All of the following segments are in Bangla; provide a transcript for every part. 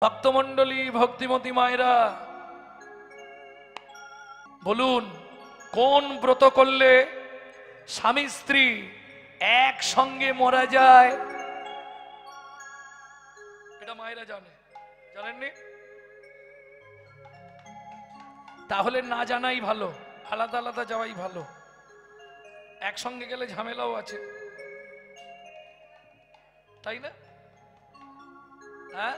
ভক্তমণ্ডলী, ভক্তিমতী মায়েরা, বলুন কোন ব্রত করলে স্বামী স্ত্রী একসঙ্গে মারা যায়? এটা মায়েরা জানে, জানেননি? তাহলে না জানাই ভালো, আলাদা আলাদা যাওয়াই ভালো। একসঙ্গে গেলে ঝামেলাও আছে, তাই না? হ্যাঁ,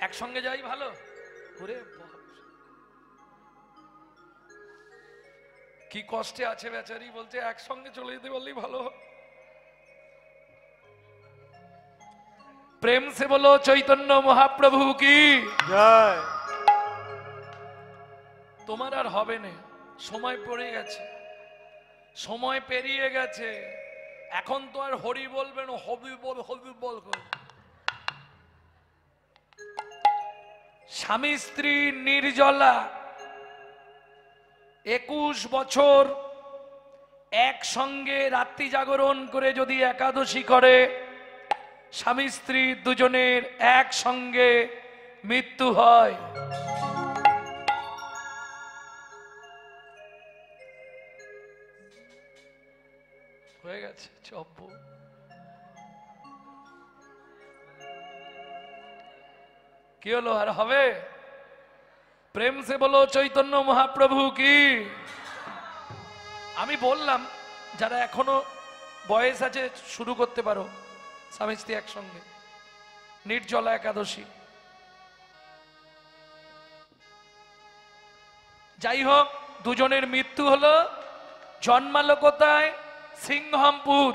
একসঙ্গে যাই ভালো। ওরে কি কষ্টে আছে বেচারি, বলছে একসঙ্গে চলে যেতে বললেই ভালো। প্রেম সে বলো চৈতন্য মহাপ্রভু কি জয়। তোমার আর হবে না, সময় পড়ে গেছে, সময় পেরিয়ে গেছে। এখন তো আর হরি বলবেন, হবি বল, হবি বল। স্বামী স্ত্রী নির্জলা 21 বছর একসঙ্গে রাত্রি জাগরণ করে যদি একাদশী করে, স্বামী স্ত্রী দুজনের একসঙ্গে মৃত্যু হয়। হয়ে গেছে চব্য। কি হলো, আর হবে? প্রেম সে বলো চৈতন্য মহাপ্রভু কি। আমি বললাম যারা এখনো বয়স আছে শুরু করতে পারো স্বামী স্ত্রী একসঙ্গে নির্জলা একাদশী। যাই হোক, দুজনের মৃত্যু হলো। জন্মালো কোথায়? সিংহমপুর।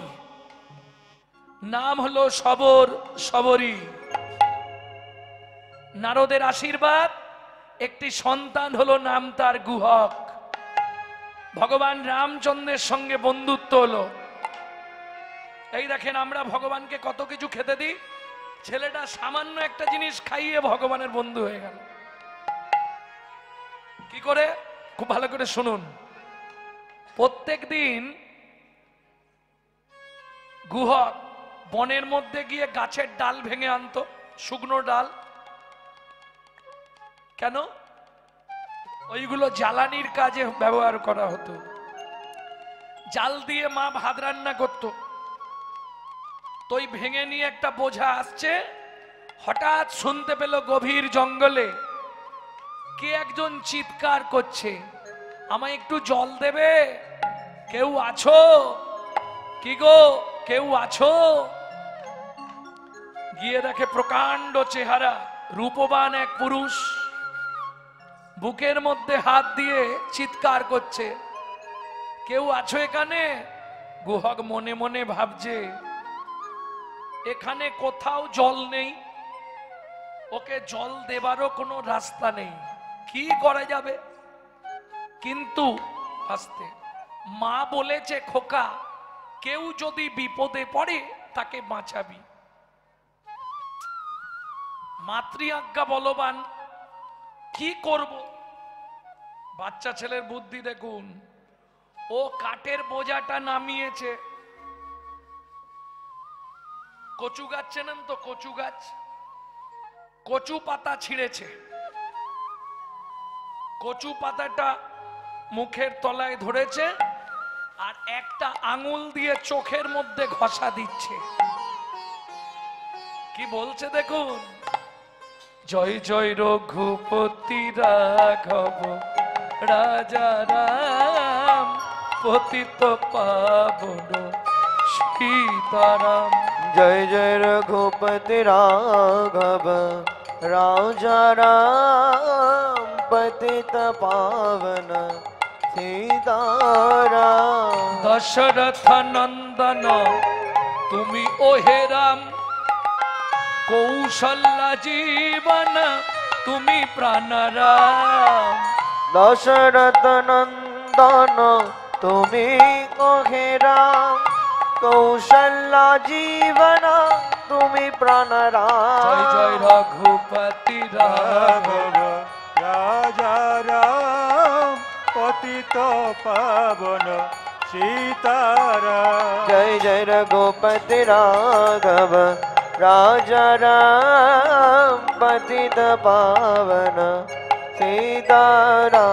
নাম হলো সবর, সবরী। নারদের আশীর্বাদ, একটি সন্তান হলো, নাম তার গুহক। ভগবান রামচন্দ্রের সঙ্গে বন্ধুত্ব হলো। এই দেখেন, আমরা ভগবানকে কত কিছু খেতে দিই, ছেলেটা সামান্য একটা জিনিস খাইয়ে ভগবানের বন্ধু হয়ে গেল। কি করে? খুব ভালো করে শুনুন। প্রত্যেক দিন গুহক বনের মধ্যে গিয়ে গাছের ডাল ভেঙে আনতো, শুকনো ডাল। কেন? ওইগুলো জ্বালানির কাজে ব্যবহার করা হতো। জাল দিয়ে মা ভাত রান্না করত। তো ওই ভেঙে নিয়ে একটা বোঝা আসছে, হঠাৎ শুনতে পেল গভীর জঙ্গলে কে একজন চিৎকার করছে, আমায় একটু জল দেবে? কেউ আছো? কি গো, কেউ আছো? গিয়ে দেখে প্রকাণ্ড চেহারা, রূপবান এক পুরুষ, বুকের মধ্যে হাত দিয়ে চিৎকার করছে, কেউ আছো এখানে? গুহক মনে মনে ভাবছে এখানে কোথাও জল নেই, ওকে জল দেবারও কোনো রাস্তা নেই, কি করা যাবে? কিন্তু আস্তে মা বলেছে, খোকা কেউ যদি বিপদে পড়ে তাকে বাঁচাবি। মাতৃ আজ্ঞা বলবান, কি করব? বাচ্চা ছেলের বুদ্ধি দেখুন। ও কাঠের বোঝাটা নামিয়েছে, কচু গাছ চেনেন তো? কচু গাছ, কচু পাতা ছিঁড়েছে, কচু পাতাটা মুখের তলায় ধরেছে আর একটা আঙুল দিয়ে চোখের মধ্যে ঘষা দিচ্ছে। কি বলছে দেখুন, জয় জয় রঘুপতি রাঘব রাজা রাম পতিত পাবন সীতারাম। জয় জয় রঘুপতি রাঘব রাজা রাম পতিত পাবন সীতারাম। দশরথ নন্দন তুমি ওহে রাম, কৌশল্যা জীবন তুমি প্রাণরাম। দশরথ নন্দন তুমি ওহে রাম, কৌশল্যা জীবন তুমি প্রাণরাম। জয় জয় রঘুপতি রাঘব রাজা রাম পতিত পাবন সীতারাম। জয় জয় রঘুপতি রাঘব राजा राम पतित पावन सीताराम।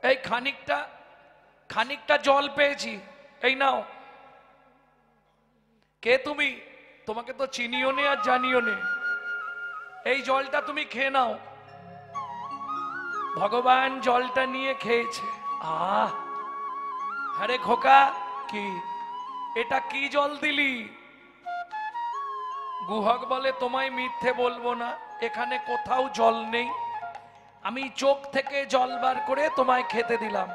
এই খানিকটা জল পেয়েছি, এই নাও। কে তুমি? তোমাকে তো চিনিও নে আর জানিও নে। এই জলটা তুমি খেয়ে নাও। ভগবান জলটা নিয়ে খেয়েছে। আহ, আরে খোকা, কি এটা কি জল দিলি? গুহক বলে তোমায় মিথ্যে বলবো না, এখানে কোথাও জল নেই, আমি চোখ থেকে জল বার করে তোমায় খেতে দিলাম।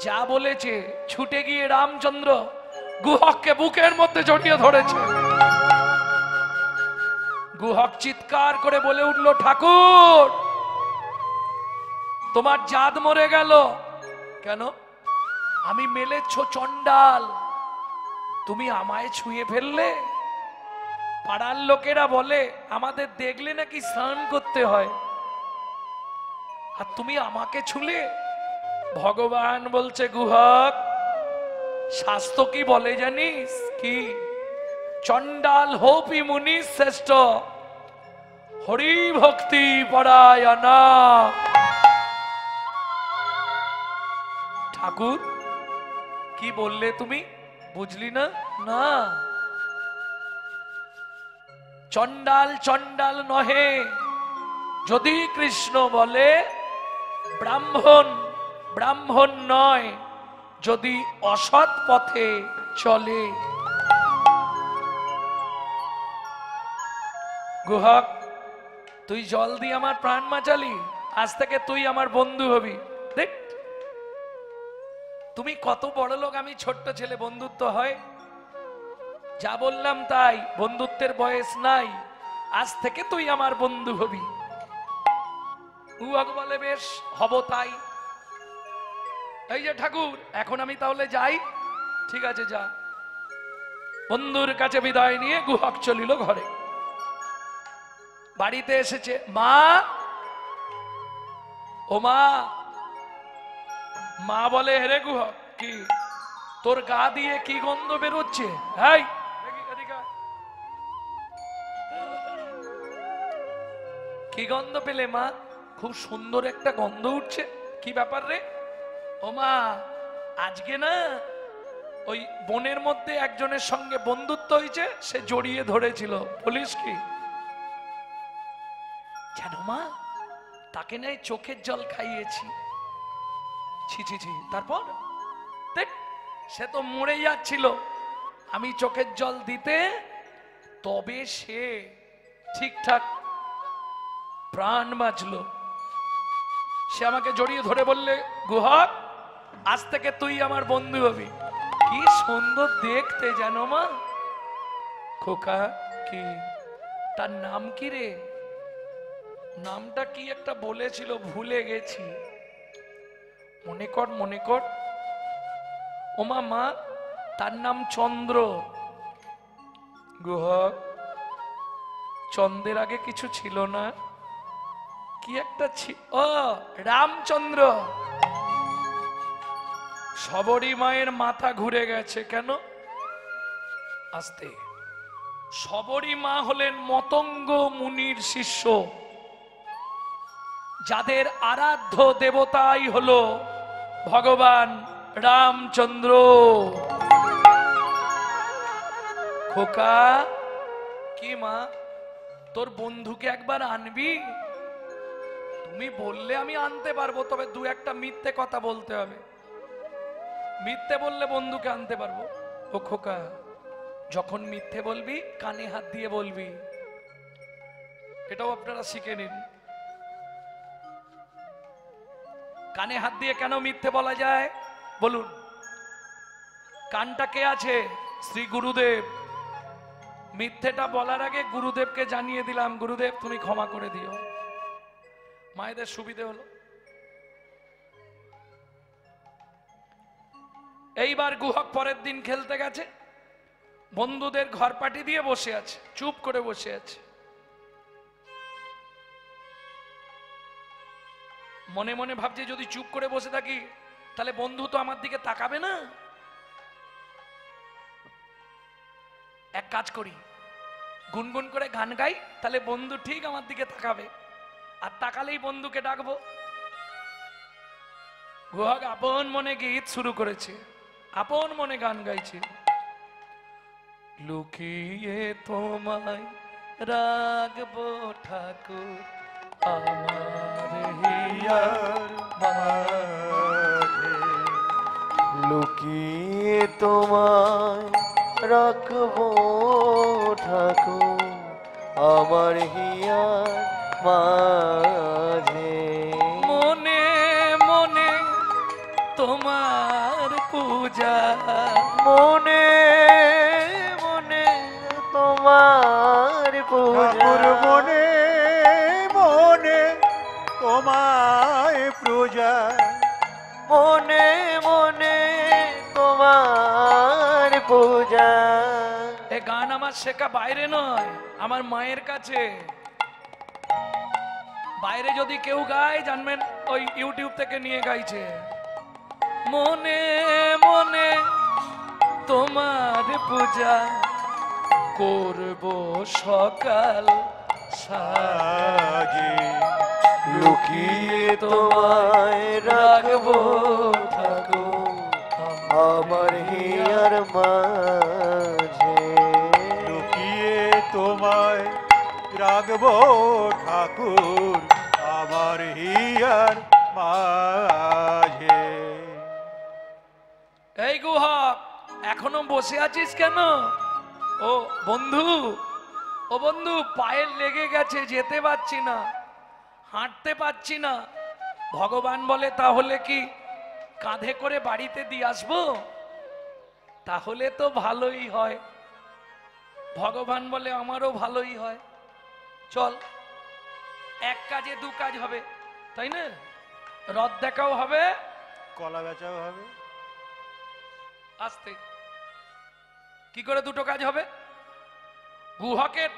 যা বলেছে, ছুটে গিয়ে রামচন্দ্র গুহককে বুকের মধ্যে জড়িয়ে ধরেছে। গুহক চিৎকার করে বলে উঠল, ঠাকুর তোমার জাত মরে গেল। কেন? আমি মেলেছ চণ্ডাল, তুমি আমায় ছুঁয়ে ফেললে। পাড়ার লোকেরা বলে আমাদের দেখলে নাকি স্নান করতে হয়, আর তুমি আমাকে ছুলে। ভগবান বলছে, গুহক শাস্ত্র কি বলে জানিস? কি? চণ্ডাল হোপি মুনি শ্রেষ্ঠ, হরি ভক্তি পরায়ণা। ঠাকুর কি বললে তুমি? বুঝলি না? না, চণ্ডাল চণ্ডাল নহে, যদি কৃষ্ণ বলে ব্রাহ্মণ ব্রাহ্মণ নয়, যদি অসৎ পথে চলে। গুহক তুই জল দিয়ে আমার প্রাণ বাঁচালি, আজ থেকে তুই আমার বন্ধু হবি। দেখ তুমি কত বড় লোক, আমি ছোট্ট ছেলে, বন্ধুত্ব হয়? যা বললাম তাই, বন্ধুত্বের বয়স নাই, আজ থেকে তুই আমার বন্ধু হবি। গুহক বলে বেশ, হব তাই। এই যে ঠাকুর, এখন আমি তাহলে যাই? ঠিক আছে যা। বন্ধুর কাছে বিদায় নিয়ে গুহক চলিল ঘরে। বাড়িতে এসেছে, মা ও মা। মা বলে, হেরে গুহক, কি তোর গা দিয়ে কি গন্ধ বেরোচ্ছে? হাই, কি গন্ধ পেলে মা? খুব সুন্দর একটা গন্ধ উঠছে, কি ব্যাপার রে? ও মা, আজকে না ওই বনের মধ্যে একজনের সঙ্গে বন্ধুত্ব হয়েছে, সে জড়িয়ে ধরেছিল। বলিস কি? জানো মা, তাকে নাই চোখের জল খাইয়েছি। ছি ছি ছি, তারপর? দেখ, সে তো মরে যাচ্ছিল, আমি চোখের জল দিতে তবে সে ঠিকঠাক প্রাণ বাঁচলো। সে আমাকে জড়িয়ে ধরে বললে, গুহক আজ থেকে তুই আমার বন্ধু হবি। কি সুন্দর দেখতে জানো মা? খোকা, কি তার নাম কি রে? নামটা কি একটা বলেছিল, ভুলে গেছি, মনে কর মনে কর। ও মা, তার নাম চন্দ্র। গুহক, চন্দ্রের আগে কিছু ছিল না? কি একটা ও রামচন্দ্র। সবরী মায়ের মাথা ঘুরে গেছে। কেন? আস্তে। সবরী মা হলেন মতঙ্গ মুনির শিষ্য, যাদের আরাধ্য দেবতাই হলো ভগবান রামচন্দ্র। খোকা, কি মা, তোর বন্ধুকে একবার আনবি? তুমি বললে আমি আনতে পারবো, তবে দু একটা মিথ্যে কথা বলতে হবে। মিথ্যে বললে বন্ধুকে আনতে পারবো। ও খোকা, যখন মিথ্যে বলবি কানে হাত দিয়ে বলবি, এটাও আপনারা শিখে নিন। কানে হাত দিয়ে কেন মিথ্যে বলা যায় বলুন? কানটা কে আছে? শ্রী গুরুদেব। মিথ্যেটা বলার আগে গুরুদেবকে জানিয়ে দিলাম, গুরুদেব তুমি ক্ষমা করে দিও। মায়েদের সুবিধে হলো। এইবার গুহক পরের দিন খেলতে গেছে, বন্ধুদের ঘর পাটি দিয়ে বসে আছে, চুপ করে বসে আছে। মনে মনে ভাবছে, যদি চুপ করে বসে থাকি তাহলে বন্ধু তো আমার দিকে তাকাবে না। এক কাজ করি, গুনগুন করে গান গাই, তাহলে বন্ধু ঠিক আমার দিকে তাকাবে, আর তাকালেই বন্ধুকে ডাকবো। গুহক আপন মনে গীত শুরু করেছে, আপন মনে গান গাইছে। লুকিয়ে তোমায় রাখবো ঠাকুর আমার হিয়ার মাঝে লুকিয়ে তোমায় রাখবো ঠাকুর আমার হিয়ার মাঝে। মনে মনে তোমার পূজা, মনে মনে তোমার পূজা, ঠাকুর মনে মনে তোমায় পূজা, মনে মনে তোমার পূজা। এ গান আমার শেখা বাইরে নয়, আমার মায়ের কাছে। বাইরে যদি কেউ গায় জানবেন ওই ইউটিউব থেকে নিয়ে গাইছে। মনে মনে তোমার পূজা করব সকাল সাজে লুকিয়ে তোমায় রাখবো ঠাকুর আমার হিয়ার মাঝে। লুকিয়ে তোমায় রাখবো ঠাকুর আমার হিয়ার মাঝে। এই গুহক, এখনো বসে আছিস কেন? ও বন্ধু, ও বন্ধু, পায়ে লেগে গেছে, যেতে পারছি না, হাঁটতে পারছি না। ভগবান বলে তাহলে কি কাঁধে করে বাড়িতে দিয়ে আসবো? তাহলে তো ভালোই হয়। ভগবান বলে আমারও ভালোই হয়, চল, এক কাজে দু কাজ হবে, তাই না? রথ দেখাও হবে, কলা বেচাও হবে। আসতে কি করে দুটো কাজ হবে? গুহকের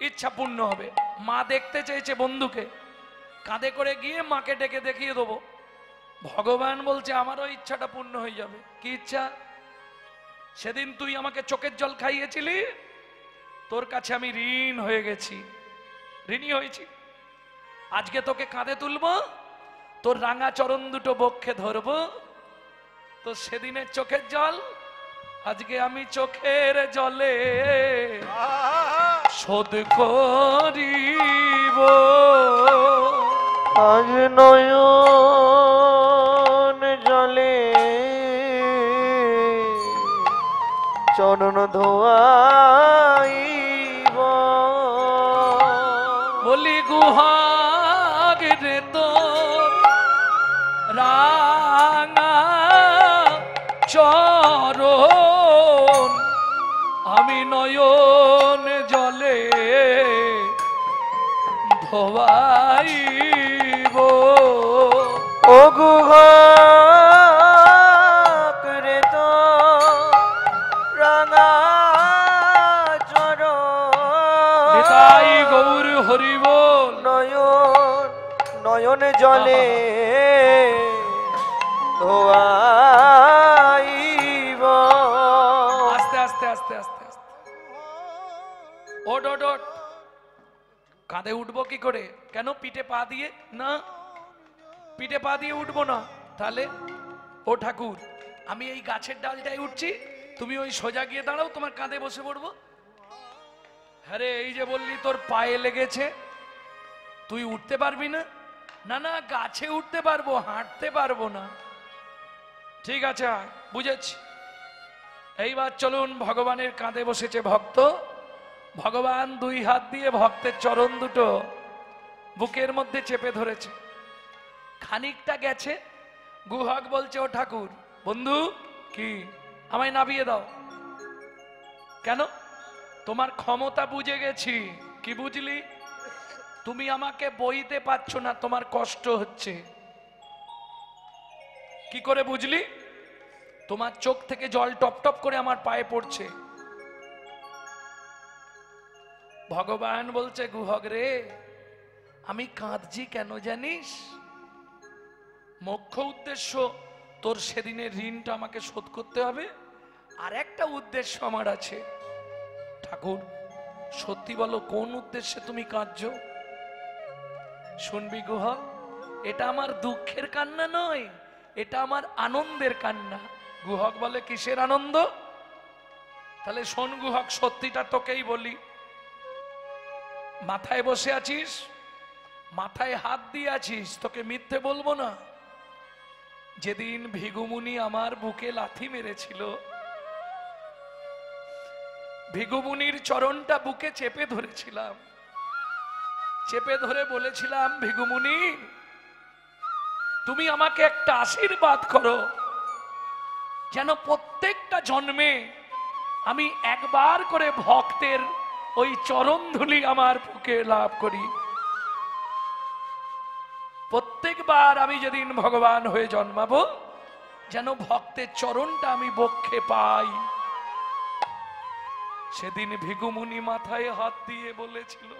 ইচ্ছা পূর্ণ হবে, মা দেখতে চেয়েছে বন্ধুকে, কাঁধে করে গিয়ে মাকে ডেকে দেখিয়ে দেবো। ভগবান বলছে আমারও ইচ্ছাটা পূর্ণ হয়ে যাবে। কি ইচ্ছা? সেদিন তুই আমাকে চোখের জল খাইয়েছিলি, তোর কাছে আমি ঋণ হয়ে গেছি, ঋণী হয়েছি। আজকে তোকে কাঁধে তুলবো, তোর রাঙা চরণ দুটো বক্ষে ধরবো, তো সেদিনের চোখের জল আজকে আমি চোখের জলে শোধ করিব। আজ নয়ন জলে চরণ ধোয়াইব। বলি গুহাগ রে তো রাঙা চরণ আমি নয়ন জলে ধোয়াইব। ও গুহক রে তো রাঙা চরণ নিতাই গৌর হরি বল। নয়ন নয়ন জলে ধোয়াইব। আস্তে আস্তে আস্তে আস্তে আস্তে, ওট ওট ওট। কাঁধে উঠবো কি করে? কেন? পিঠে পা দিয়ে না, পিঠে পা দিয়ে উঠবো না। তাহলে ও ঠাকুর, আমি এই গাছের ডালটায় উঠছি, তুমি ওই সোজা গিয়ে দাঁড়াও, তোমার কাঁধে বসে পড়বো। হ্যাঁ রে, এই যে বললি তোর পায়ে লেগেছে, তুই উঠতে পারবি না? না না, গাছে উঠতে পারবো, হাঁটতে পারবো না। ঠিক আছে, বুঝেছি। এইবার চলুন, ভগবানের কাঁধে বসেছে ভক্ত। ভগবান দুই হাত দিয়ে ভক্তের চরণ দুটো বুকের মধ্যে চেপে ধরেছে। খানিকটা গেছে, গুহক বলছে ও ঠাকুর, বন্ধু কি আমায় নামিয়ে দাও। কেন? তোমার ক্ষমতা বুঝে গেছি। কি বুঝলি? তুমি আমাকে বইতে পারছো না, তোমার কষ্ট হচ্ছে। কি করে বুঝলি? তোমার চোখ থেকে জল টপ টপ করে আমার পায়ে পড়ছে। ভগবান বলছে গুহক রে, আমি কাঁদছি কেন জানিস? মুখ্য উদ্দেশ্য তোর সেদিনের ঋণটা আমাকে শোধ করতে হবে, আর একটা উদ্দেশ্য আমার আছে। ঠাকুর সত্যি বলো কোন উদ্দেশ্যে তুমি কাঁদছো? শুনবি গুহক, এটা আমার দুঃখের কান্না নয়, এটা আমার আনন্দের কান্না। গুহক বলে কিসের আনন্দ? তাহলে শোন গুহক, সত্যিটা তোকেই বলি। মাথায় বসে আছিস, মাথায় হাত দিয়ে আছিস, তোকে মিথ্যে বলবো না। যেদিন ভিগুমুনি আমার বুকে লাথি মেরেছিল, ভিগুমুনির চরণটা বুকে চেপে ধরেছিলাম, চেপে ধরে বলেছিলাম, ভিগুমুনি তুমি আমাকে একটা আশীর্বাদ করো, যেন প্রত্যেকটা জন্মে আমি একবার করে ভক্তের ওই চরণ ধুলি আমার বুকে লাভ করি। প্রত্যেকবার আমি যেদিন ভগবান হয়ে জন্মাবো, যেন ভক্তের চরণটা আমি বক্ষে পাই। সেদিন ভিগুমুনি মাথায় হাত দিয়ে বলেছিল,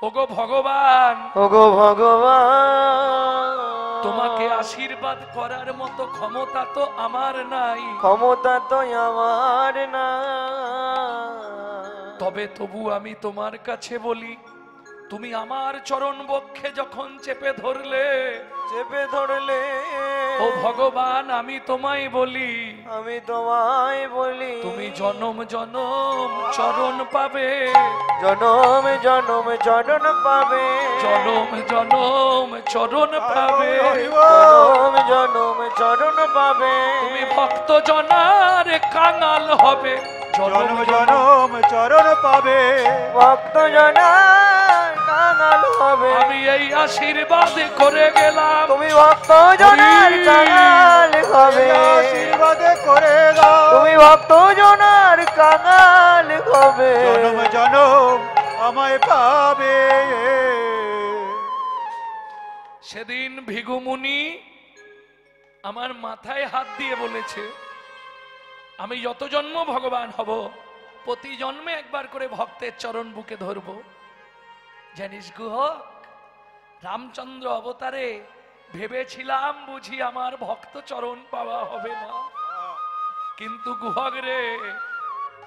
ওগো ভগবান, ওগো ভগবান, তোমাকে আশীর্বাদ করার মতো ক্ষমতা তো আমার নাই, ক্ষমতা তো আমার না। তবে তবু আমি তোমার কাছে বলি, তুমি আমার চরণ বক্ষে যখন চেপে ধরলে, চেপে ধরলে, ও ভগবান আমি তোমায় বলি, আমি তোমায় বলি, তুমি জনম জনম চরণ পাবে, জনম জনম চরণ পাবে, জনম জনম চরণ পাবে, জনম জনম চরণ পাবে। তুমি ভক্ত জনার কাঙাল হবে, জনম জনম চরণ পাবে, ভক্ত জনার কাঙাল হবে। আমি এই আশীর্বাদ করে গেলাম, তুমি ভক্ত জনার কাঙাল হবে, আশীর্বাদ করে দাও, তুমি ভক্ত জনার কাঙাল হবে। জনম জনম আমায় পাবে। সেদিন ভিগুমুনি আমার মাথায় হাত দিয়ে বলেছে, আমি যত জন্ম ভগবান হব, প্রতি জন্মে একবার করে ভক্তের চরণ বুকে ধরব। জানিস গুহক, রামচন্দ্র অবতারে ভেবেছিলাম বুঝি আমার ভক্ত চরণ পাওয়া হবে না, কিন্তু গুহক রে,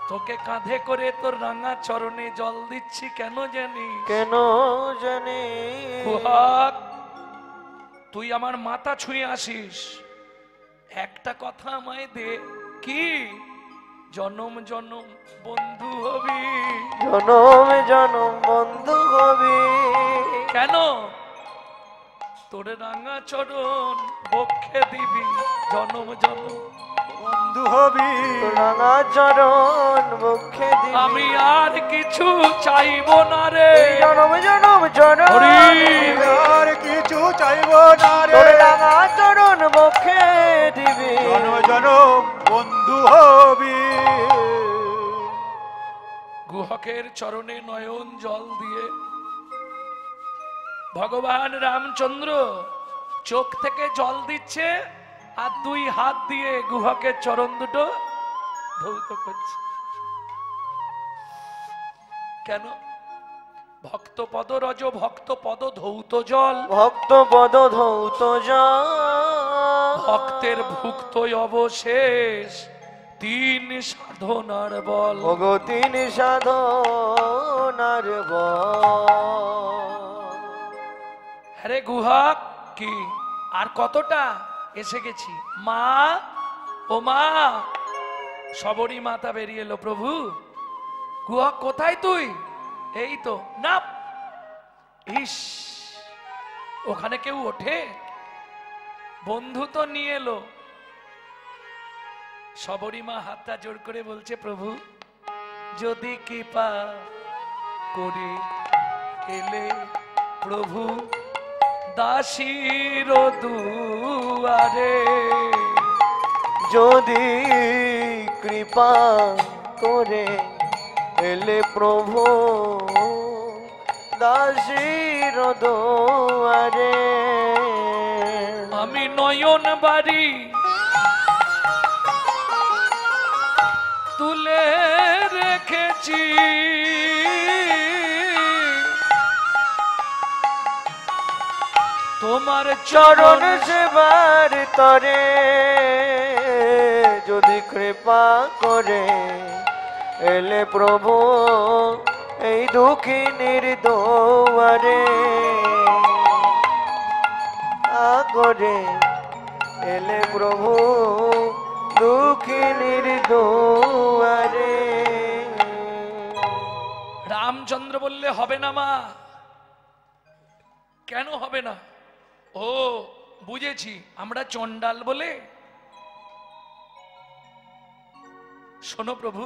তোকে কাঁধে করে তোর রাঙা চরণে জল দিচ্ছি কেন জানি? কেন জানি? গুহক, তুই আমার মাথা ছুঁয়ে আসিস, একটা কথা আমায় দে, কি? জনম জনম বন্ধু হবি। জনম জনম বন্ধু হবি। কেন? তোর রাঙা চরণ বক্ষে দিবি, জনম জনম বন্ধু হবি, রাঙা চরণ বক্ষে দিবি। আমি আর কিছু চাইবো না রে, জনম জনম চরণ হরি। আর কিছু চাইব না তোর রে, রাঙা চরণ বক্ষে দিবি। জনম জনম বন্ধু হবি। গুহকের চরণে নয়ন জল দিয়ে ভগবান রামচন্দ্র চোখ থেকে জল দিচ্ছে, আর দুই হাত দিয়ে গুহকের চরণ দুটো ধৌত করছে। কেন? ভক্ত পদ রজ, ভক্ত পদ ধৌত জল, ভক্ত পদ ধৌত জল, ভক্তের ভুক্ত অবশেষ তিন সাধনার বল। ওগো তিন সাধনার বল। আরে গুহক, কি আর কতটা? এসে গেছি মা, ও মা। সবরই মাতা বেরিয়ে এলো। প্রভু, গুহক কোথায় তুই? এই তো না। ইস, ওখানে কেউ ওঠে? বন্ধু তো নিয়ে এলো। সবরী মা হাতটা জোর করে বলছে, প্রভু যদি কৃপা করে এলে প্রভু দাসীর দুয়ারে, যদি কৃপা করে এলে প্রভু দাসীর দুয়ারে, আমি নয়ন বাড়ি তুলে রেখেছি, তোমার চরণ সেবার তরে, যদি কৃপা করে এলে প্রভু এই দুঃখিনীর দুয়ারে আগরে এলে প্রভু দুঃখিনীর দুয়ারে। রামচন্দ্র বললে হবে না মা। কেন হবে না? ও বুঝেছি, আমরা চণ্ডাল বলে। শোনো প্রভু,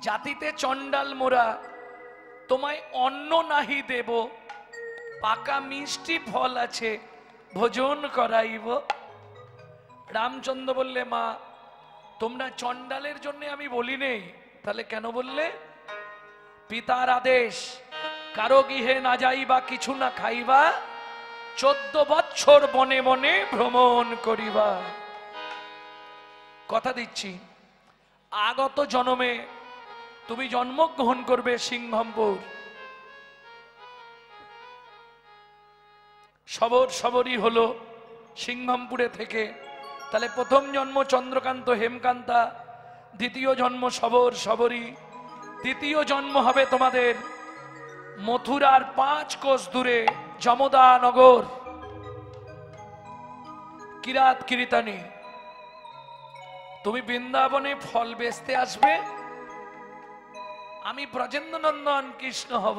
জাতিতে চণ্ডাল মোরা, তোমায় অন্ন নাহি দেব, পাকা মিষ্টি ফল আছে ভোজন করাইব। রামচন্দ্র বললে মা, তোমরা চণ্ডালের জন্য আমি বলি নেই, তাহলে কেন বললে? পিতার আদেশ, কারো গৃহে না যাইবা, কিছু না খাইবা, 14 বৎসর বনে বনে ভ্রমণ করিবা। কথা দিচ্ছি, আগত জন্মে তুমি জন্মগ্রহণ করবে সিংহমপুর। সবরই হলো সিংহমপুরে থেকে। তাহলে প্রথম জন্ম চন্দ্রকান্ত হেমকান্তা, দ্বিতীয় জন্ম সবরই, তৃতীয় জন্ম হবে তোমাদের মথুরার 5 কোষ দূরে যমদা নগর, কিরাত কিরিতানি। তুমি বৃন্দাবনে ফল বেচতে আসবে, আমি ব্রজেন্দ্রনন্দন কৃষ্ণ হব।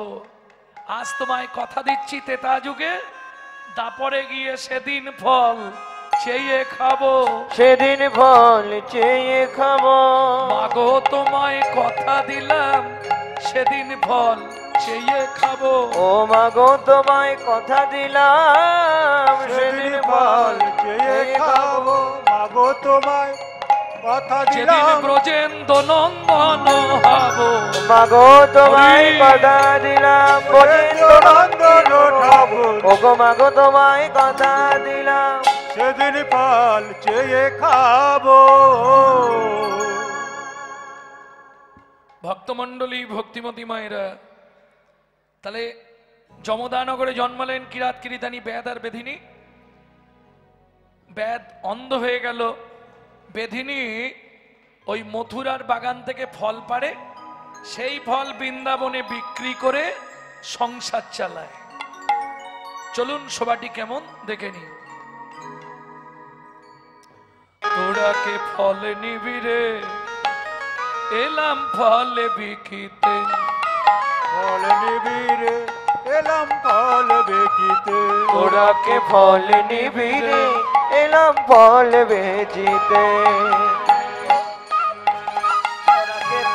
আজ তোমায় কথা দিচ্ছি, তেতা যুগে দাপরে গিয়ে সেদিন ফল চেয়ে খাবো, সেদিন ফল চেয়ে খাবো। মাগো তোমায় কথা দিলাম, সেদিন ফল চেয়ে খাবো। ও মাগো তোমায় কথা দিলাম, সেদিন ফল চেয়ে খাবো। মাগো তোমায় কথা যেদিন দিলাম, ব্রজেন্দ্র নন্দন হব। মাগো তোমায় কথা দিলাম, নন্দন ঠাকুর ওগো মাগো তোমায় কথা দিলাম, সেদিন ফল চেয়ে খাবো। ভক্তমণ্ডলী, ভক্তিমতী মায়েরা, তাহলে যমদানগরে জন্মালেন কিরাত কিরিতানি বেদ আর বেধিনী। বেদ অন্ধ হয়ে গেল, বেধিনী ওই মথুরার বাগান থেকে ফল পাড়ে, সেই ফল বৃন্দাবনে বিক্রি করে সংসার চালায়। চলুন সবাটি কেমন দেখে নি। তোরা কে ফল নিবি রে, এলাম ফল বিকিতে। ফল নিবিরে এলাম ফল বেকিতে। তোরা কে ফল নিবি রে, এলাম ফল বেচিতে।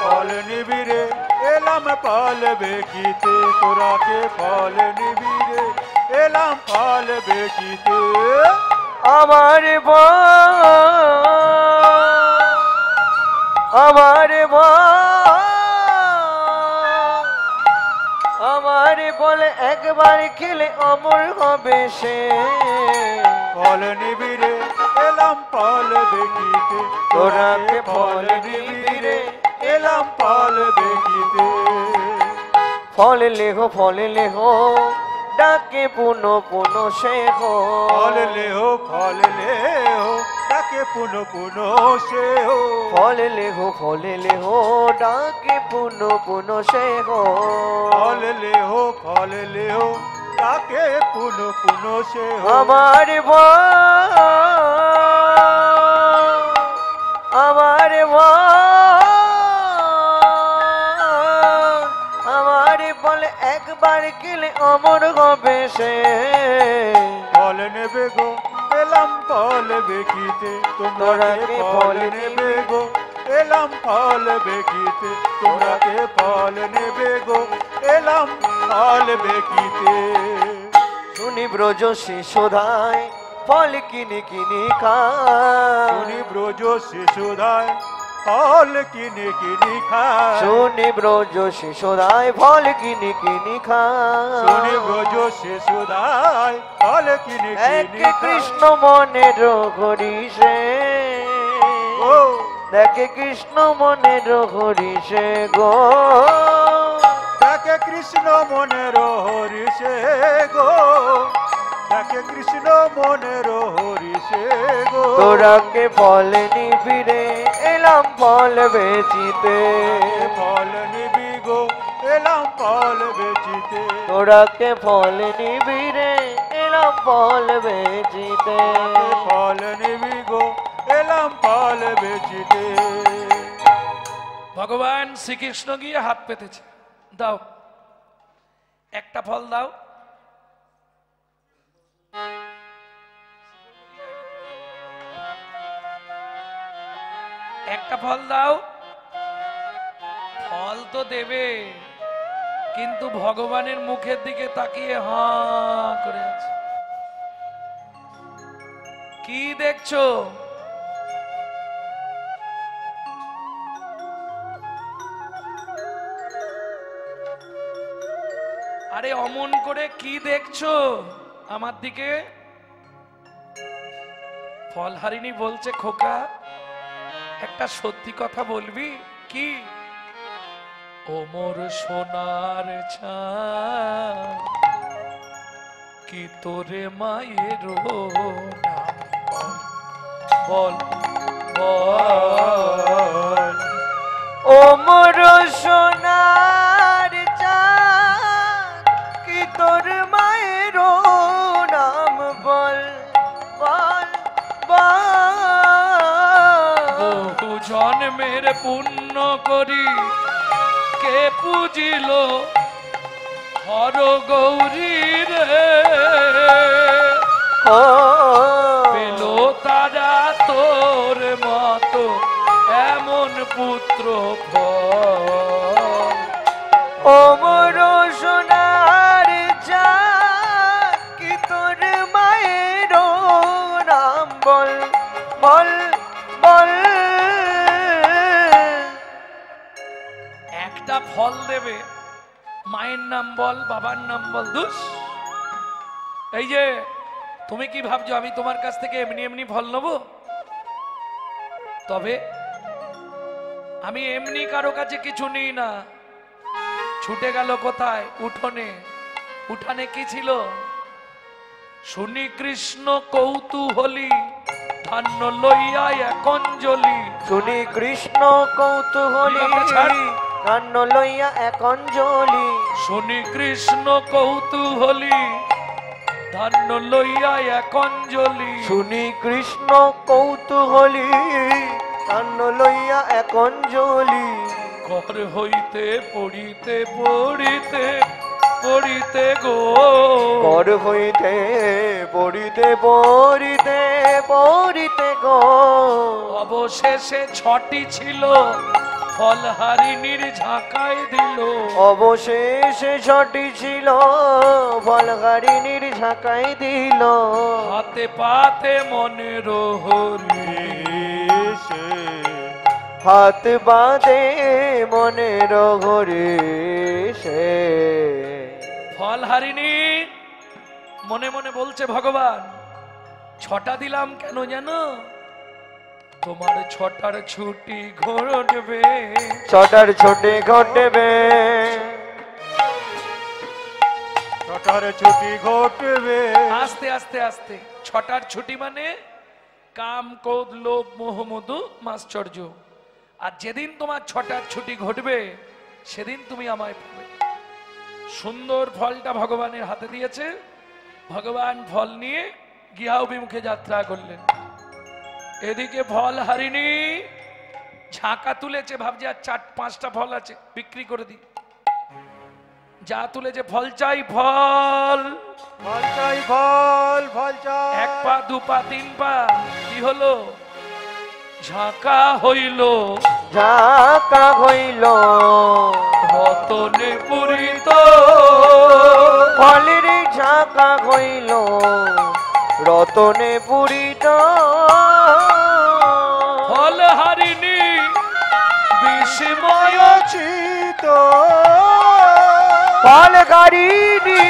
ফল নিবিরে এলাম ফল বেকিতে। তোরা কে ফল নিবিরে এলাম ফল বেকিতে। আমার আমার বলে একবার খেলে অমর হবে সে। ফল নিবিরে এলাম ফল বেকিতে। তোরা কে ফল নিবিরে এলাম ফল বেকিতে। ফল লেহো ডাকে পুনো পুনো সে হো। ফল লেহো তাকে পুনো পুনো সে হো। ফল লেহো ডাকে পুনো পুনো সে হো। ফল লেহো তাকে পুনো পুনো সে হো। আমার বলে একবার গেলে অমর হবে সে। ফল নেবে গো এলাম ফল বেকিতে। তোমরা কে ফল নেবে গো এলাম ফল বেকিতে। তোমরা কে ফল নেবে গো এলাম ফল বেকিতে। শুনি ব্রজ শিশুধায় ফল কিনি কিনি খায়। শুনি ব্রজ শিশুদায় ফল কিনে কিনি খায়। শুনি ব্রজ শিশুধায় ফল কিনি কিনি খায়। শুনি ব্রজ শিশুদায় ফল কিনে এক কিনি কৃষ্ণ মনের হরিষে। ও দেখে কৃষ্ণ মনের হরিষে গো। তাকে কৃষ্ণ মনের হরিষে গো। দেখে কৃষ্ণ মনের হরিষে গো। তোরা কে ফল নিবি রে এলাম ফল বেচিতে। ফল নিবি গো এলাম ফল বেচিতে। তোরা কে ফল নিবি রে এলাম ফল বেচিতে। ফল নিবি গো এলাম ফল বেচিতে। ভগবান শ্রীকৃষ্ণ গিয়ে হাত পেতেছে, দাও একটা ফল দাও। একটা ফল দাও। ফল তো দেবে, কিন্তু ভগবানের মুখের দিকে তাকিয়ে হাঁ করে আছে। কি দেখছো? আরে অমন করে কি দেখছো আমার দিকে? ফলহারিণী বলছে, খোকা একটা সত্যি কথা বলবি কি? ও মোর সোনার চাঁদ, কি তোরে মায়ের নাম বল বল। ও মোর সোনার চাঁদ, কি তোর মায়ের নাম বল বল বল। বহু জন্মের পুণ্য করি কে পুজিল হর গৌরী রে, পেল তারা তোর মতো এমন পুত্র ফল। ও মোর সোনার চাঁদ, কি তোর মায়ের নাম বল বল বল। একটা ফল দেবে, মায়ের নাম বল, বাবার নাম বল। দুস, এই যে তুমি কি ভাবছো আমি তোমার কাছ থেকে এমনি এমনি ফল নেবো? তবে আমি এমনি কারো কাছে কিছু নিই না। ছুটে গেল কোথায়? উঠোনে। উঠানে কি ছিল? শুনি কৃষ্ণ কৌতূহলী ধান্য লইয়া এক অঞ্জলি। শুনি কৃষ্ণ কৌতূহলী কান্ন লইয়া এক অঞ্জলি। শুনি কৃষ্ণ কৌতূহলী ধান্য লইয়া এক অঞ্জলি। শুনি কৃষ্ণ কৌতূহলী কান্ন লইয়া এক অঞ্জলি। ঘর হইতে পড়িতে পড়িতে পড়িতে গো, কর হইতে পড়িতে পড়িতে পড়িতে গো। অবশেষে ছটি ছিল ফলহারিণীর ঝাঁকায় দিল। অবশেষে ছটি ছিল ফলহারিণীর ঝাঁকাই দিল। হাতে পাতে মনের হরিষে, হাত বাঁধে মনের ঘরে সে। ফলহারিণী মনে মনে বলছে, ভগবান ছটা দিলাম কেন জানো? তোমার ছটার ছুটি ঘটবে, ছটার ছোটে ঘটবে, ছটার ছুটি ঘটবে। আস্তে আস্তে আস্তে। ছটার ছুটি মানে কাম, ক্রোধ, লোভ, মোহ, মধু, মাশ্চর্য। আর যেদিন তোমার ছটার ছুটি ঘটবে সেদিন তুমি আমায় পাবে। সুন্দর ফলটা ভগবানের হাতে দিয়েছে। ভগবান ফল নিয়ে গৃহাভিমুখে যাত্রা করলেন। এদিকে ফলহারিণী ঝাঁকা তুলেছে, ভাবছে আর 4-5টা ফল আছে, বিক্রি করে দিই। যা তুলেছে, ফল চাই ফল, ফল চাই ফল, ফল চাই। 1 পা 2 পা 3 পা, কি হলো? ঝাঁকা হইল, ঝাঁকা হইল রতনে পূরিত। ফলের ঝাঁকা হইল রতনে পূরিত। ফলহারিণী বিস্ময় চিত ফলহারিণী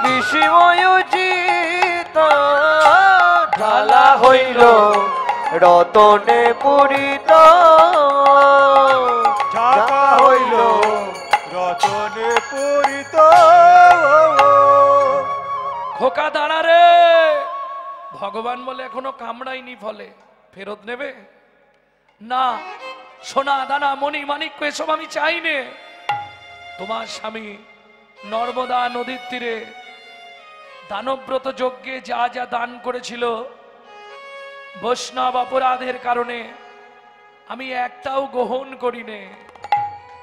বিস্ময় চিত। ঢালা হইল রতনে পূরিত। ঝাঁকা হইল রতনে পূরিত। খোকা ভগবান বলে এখনো কামড়াইনি, ফলে ফেরত নেবে না। সোনা দানা মণি মাণিক্য এসব আমি চাই নে। তোমার স্বামী নর্মদা নদীর তীরে দানব্রত যজ্ঞে যা যা দান করেছিল, বৈষ্ণব অপরাধের কারণে আমি একটাও গ্রহণ করি নে।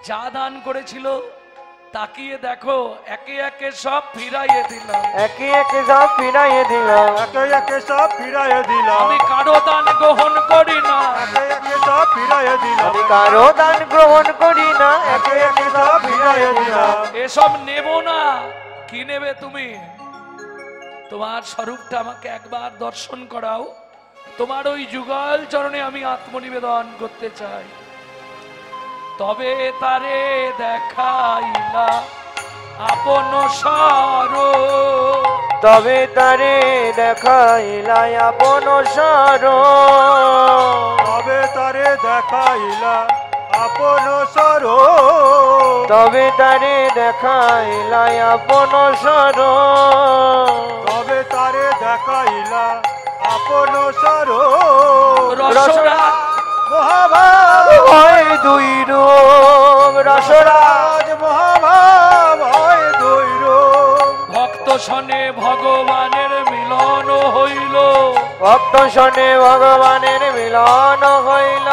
যা দান করেছিল তাকিয়ে দেখো, একে একে সব ফিরাইয়ে দিলাম। একে একে সব ফিরাইয়ে দিলাম। একে একে সব ফিরাইয়ে দিলাম। আমি কারো দান গ্রহণ করি না। একে একে সব ফিরাইয়ে দিলাম। আমি কারো দান গ্রহণ করি না। একে একে সব ফিরাইয়ে দিলাম। এসব নেব না। কি নেবে তুমি? তোমার স্বরূপটা আমাকে একবার দর্শন করাও। তোমার ওই যুগল চরণে আমি আত্মনিবেদন করতে চাই। তবে তারে দেখাইলা আপন স্বরূপ। তবে তারে দেখাইলা আপন স্বরূপ। তবে তারে দেখাইলা আপন স্বরূপ। তবে তারে দেখাইলা আপন স্বরূপ। তবে তারে দেখাইলা আপন স্বরূপ। রসরা মহাভাব হয় দুই রূপ। রসরাজ মহাভাব হয় দুই রূপ। ভক্ত শনে ভগবানের মিলন হইল। ভক্ত শনে ভগবানের মিলন হইল।